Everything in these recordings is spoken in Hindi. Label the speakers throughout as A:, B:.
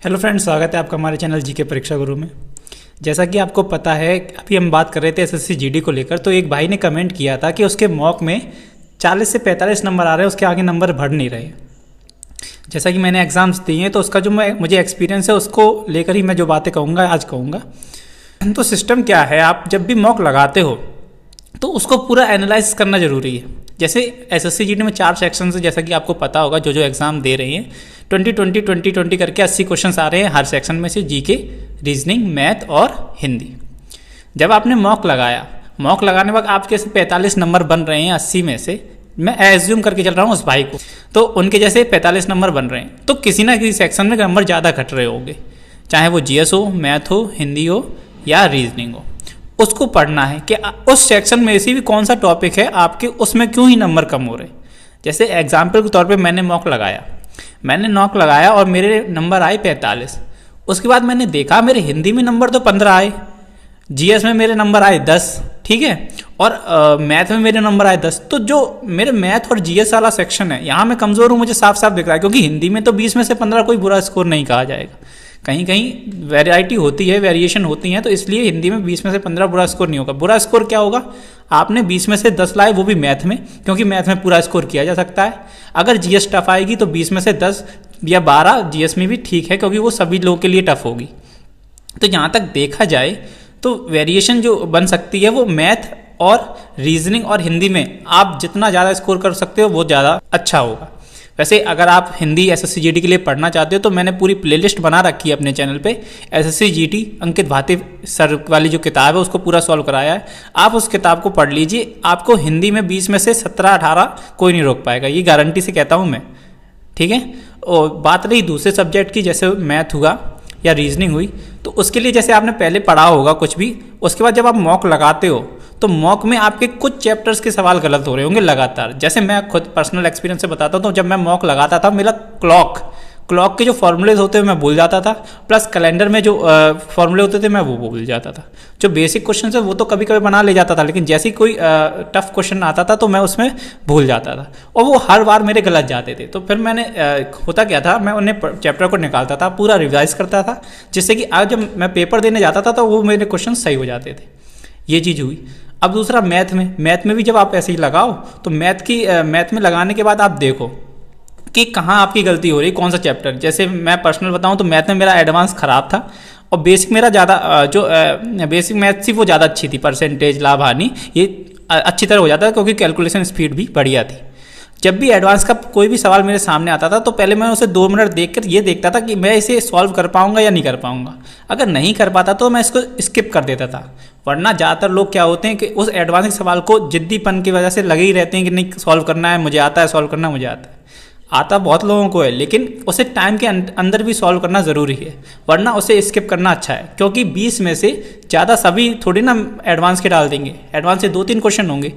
A: हेलो फ्रेंड्स, स्वागत है आपका हमारे चैनल जीके परीक्षा गुरु में। जैसा कि आपको पता है, अभी हम बात कर रहे थे एसएससी जीडी को लेकर, तो एक भाई ने कमेंट किया था कि उसके मॉक में 40 से 45 नंबर आ रहे हैं, उसके आगे नंबर बढ़ नहीं रहे। जैसा कि मैंने एग्ज़ाम्स दिए हैं तो उसका जो मुझे एक्सपीरियंस है उसको लेकर ही मैं जो बातें कहूँगा आज कहूँगा। तो सिस्टम क्या है, आप जब भी मॉक लगाते हो तो उसको पूरा एनालाइज करना ज़रूरी है। जैसे एसएससी जीडी में 4 सेक्शन है, जैसा कि आपको पता होगा जो एग्ज़ाम दे रहे हैं 20-20-20-20 करके 80 क्वेश्चन आ रहे हैं हर सेक्शन में से, जीके, रीजनिंग, मैथ और हिंदी। जब आपने मॉक लगाया, मॉक लगाने के बाद आपके से 45 नंबर बन रहे हैं 80 में से, मैं एज्यूम करके चल रहा हूँ उस भाई को, तो उनके जैसे 45 नंबर बन रहे हैं, तो किसी ना किसी सेक्शन में नंबर ज़्यादा घट रहे होंगे, चाहे वो जीएस हो, मैथ हो, हिंदी हो या रीजनिंग हो। उसको पढ़ना है कि उस सेक्शन में से भी कौन सा टॉपिक है आपके, उसमें क्यों ही नंबर कम हो रहे। जैसे एग्जाम्पल के तौर पे मैंने मॉक लगाया और मेरे नंबर आए 45। उसके बाद मैंने देखा मेरे हिंदी में नंबर तो 15 आए, जीएस में मेरे नंबर आए 10, ठीक है, और मैथ में मेरे नंबर आए 10। तो जो मेरे मैथ और जीएस वाला सेक्शन है, यहाँ मैं कमज़ोर हूँ, मुझे साफ साफ दिख रहा है, क्योंकि हिंदी में तो 20 में से 15 कोई बुरा स्कोर नहीं कहा जाएगा। कहीं कहीं वैरायटी होती है, वेरिएशन होती है, तो इसलिए हिंदी में 20 में से 15 बुरा स्कोर नहीं होगा। बुरा स्कोर क्या होगा, आपने 20 में से 10 लाए, वो भी मैथ में, क्योंकि मैथ में पूरा स्कोर किया जा सकता है। अगर जीएस टफ आएगी तो 20 में से 10 या 12 जीएस में भी ठीक है, क्योंकि वो सभी लोगों के लिए टफ होगी। तो यहाँ तक देखा जाए तो वेरिएशन जो बन सकती है वो मैथ और रीजनिंग और हिंदी में आप जितना ज़्यादा स्कोर कर सकते हो वो ज़्यादा अच्छा होगा। वैसे अगर आप हिंदी एसएससी जीडी के लिए पढ़ना चाहते हो तो मैंने पूरी प्लेलिस्ट बना रखी है अपने चैनल पे, एसएससी जीडी अंकित भाटी सर वाली जो किताब है उसको पूरा सॉल्व कराया है। आप उस किताब को पढ़ लीजिए, आपको हिंदी में 20 में से 17-18 कोई नहीं रोक पाएगा, ये गारंटी से कहता हूँ मैं, ठीक है। और बात रही दूसरे सब्जेक्ट की, जैसे मैथ हुआ या रीजनिंग हुई, तो उसके लिए जैसे आपने पहले पढ़ा होगा कुछ भी, उसके बाद जब आप मॉक लगाते हो तो मॉक में आपके कुछ चैप्टर्स के सवाल गलत हो रहे होंगे लगातार। जैसे मैं खुद पर्सनल एक्सपीरियंस से बताता हूँ, तो जब मैं मॉक लगाता था, मेरा क्लॉक के जो फॉर्मूलेज होते हैं मैं भूल जाता था, प्लस कैलेंडर में जो फॉर्मूले होते थे मैं वो भूल जाता था। जो बेसिक क्वेश्चन है वो तो कभी कभी बना ले जाता था, लेकिन जैसे ही कोई टफ क्वेश्चन आता था तो मैं उसमें भूल जाता था, और वो हर बार मेरे गलत जाते थे। तो फिर मैंने होता क्या था, मैं उन्हें चैप्टर को निकालता था, पूरा रिवाइज करता था, जिससे कि आज जब मैं पेपर देने जाता था तो वो मेरे क्वेश्चन सही हो जाते थे। ये चीज़ हुई। अब दूसरा मैथ में भी जब आप ऐसे ही लगाओ तो मैथ में लगाने के बाद आप देखो कि कहाँ आपकी गलती हो रही, कौन सा चैप्टर। जैसे मैं पर्सनल बताऊं तो मैथ में मेरा एडवांस खराब था और बेसिक मेरा ज़्यादा बेसिक मैथ थी वो ज़्यादा अच्छी थी, परसेंटेज, लाभ, हानि ये अच्छी तरह हो जाता था, क्योंकि कैलकुलेशन स्पीड भी बढ़िया थी। जब भी एडवांस का कोई भी सवाल मेरे सामने आता था तो पहले मैं उसे 2 मिनट देखकर ये देखता था कि मैं इसे सॉल्व कर पाऊंगा या नहीं कर पाऊंगा। अगर नहीं कर पाता तो मैं इसको स्किप कर देता था। वरना ज़्यादातर लोग क्या होते हैं कि उस एडवांस सवाल को जिद्दीपन की वजह से लगे ही रहते हैं कि नहीं सॉल्व करना है, मुझे आता है सॉल्व करना, मुझे आता है। आता बहुत लोगों को है, लेकिन उसे टाइम के अंदर भी सॉल्व करना ज़रूरी है, वरना उसे स्किप करना अच्छा है। क्योंकि 20 में से ज़्यादा सभी थोड़ी ना एडवांस के डाल देंगे, एडवांस से 2-3 क्वेश्चन होंगे।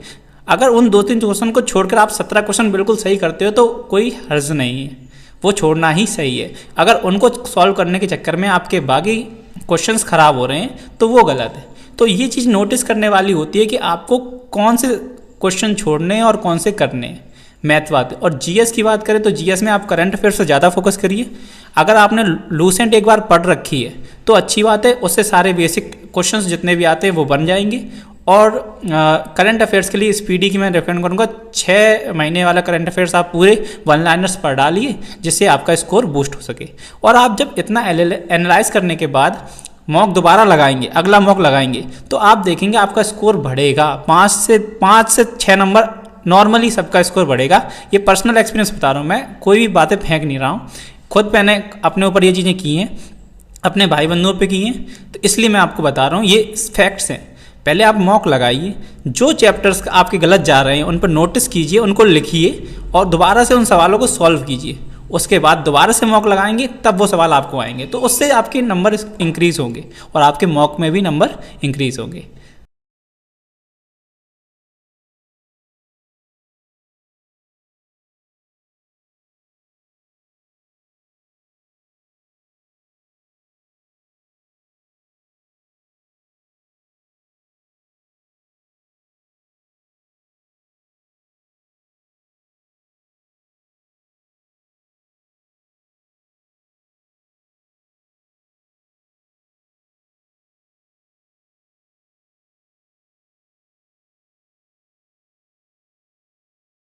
A: अगर उन 2-3 क्वेश्चन को छोड़कर आप 17 क्वेश्चन बिल्कुल सही करते हो तो कोई हर्ज नहीं है, वो छोड़ना ही सही है। अगर उनको सॉल्व करने के चक्कर में आपके बाकी क्वेश्चंस खराब हो रहे हैं तो वो गलत है। तो ये चीज़ नोटिस करने वाली होती है कि आपको कौन से क्वेश्चन छोड़ने हैं और कौन से करने हैं। मैथ बात। और जीएस की बात करें तो जीएस में आप करंट अफेयर से ज़्यादा फोकस करिए। अगर आपने लूसेंट एक बार पढ़ रखी है तो अच्छी बात है, उससे सारे बेसिक क्वेश्चंस जितने भी आते हैं वो बन जाएंगे। और करंट अफेयर्स के लिए स्पीडी की मैं रिकमेंड करूँगा, 6 महीने वाला करंट अफेयर्स आप पूरे 1 लाइनर्स पढ़ डालिए, जिससे आपका स्कोर बूस्ट हो सके। और आप जब इतना एनालाइज करने के बाद मॉक दोबारा लगाएंगे, अगला मॉक लगाएंगे, तो आप देखेंगे आपका स्कोर बढ़ेगा। 5 से 6 नंबर नॉर्मली सबका स्कोर बढ़ेगा। ये पर्सनल एक्सपीरियंस बता रहा हूँ मैं, कोई भी बातें फेंक नहीं रहा हूँ, खुद मैंने अपने ऊपर ये चीज़ें की हैं, अपने भाई बंधुओं पे की हैं, तो इसलिए मैं आपको बता रहा हूँ, ये फैक्ट्स हैं। पहले आप मॉक लगाइए, जो चैप्टर्स आपके गलत जा रहे हैं उन पर नोटिस कीजिए, उनको लिखिए और दोबारा से उन सवालों को सॉल्व कीजिए। उसके बाद दोबारा से मॉक लगाएंगे तब वो सवाल आपको आएंगे, तो उससे आपके नंबर इंक्रीज़ होंगे और आपके मॉक में भी नंबर इंक्रीज़ होंगे।